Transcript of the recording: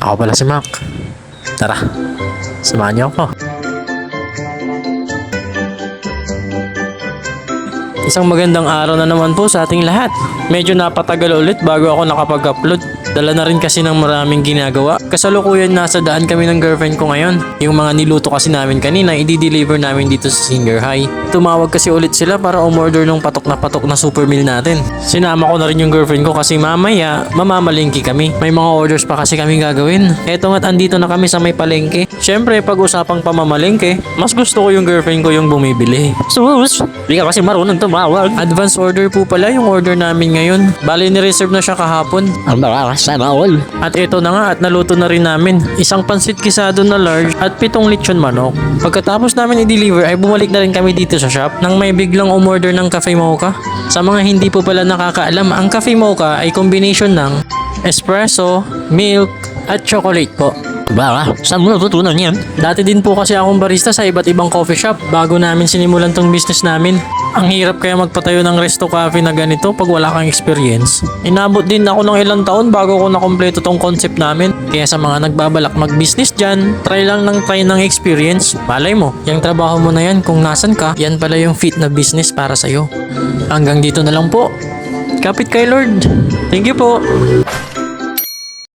Ako pala si Mac. Tara, samahan niyo ako. Isang magandang araw na naman po sa ating lahat. Medyo napatagal ulit bago ako nakapag-upload. Dala na rin kasi ng maraming ginagawa. Kasalukuyan nasa daan kami ng girlfriend ko ngayon. Yung mga niluto kasi namin kanina, i-deliver namin dito sa Singer High. Tumawag kasi ulit sila para umorder ng patok na super meal natin. Sinama ko na rin yung girlfriend ko kasi mamaya mamamalengke kami. May mga orders pa kasi kami gagawin. Eto nga't andito na kami sa may palengke. Syempre pag usapang pamamalengke, mas gusto ko yung girlfriend ko yung bumibili. Sus! Di ka kasi marunong tumawag. Advance order po pala yung order namin ngayon. Bali ni-reserve na siya kahapon. Sana all. At ito na nga at naluto na rin namin. Isang pansit kisado na large at 7 lechon manok. Pagkatapos namin i-deliver ay bumalik na rin kami dito sa shop nang may biglang umorder ng cafe mocha. Sa mga hindi po pala nakakaalam, ang cafe mocha ay combination ng espresso, milk at chocolate po. Baka, saan mo natutunan yan? Dati din po kasi akong barista sa iba't ibang coffee shop bago namin sinimulan tong business namin. Ang hirap kaya magpatayo ng resto cafe na ganito pag wala kang experience. Inabot din ako ng ilang taon bago ko nakompleto tong concept namin. Kaya sa mga nagbabalak mag-business dyan, try ng experience. Malay mo, yung trabaho mo na yan kung nasan ka, yan pala yung fit na business para sa'yo. Hanggang dito na lang po. Kapit kay Lord. Thank you po.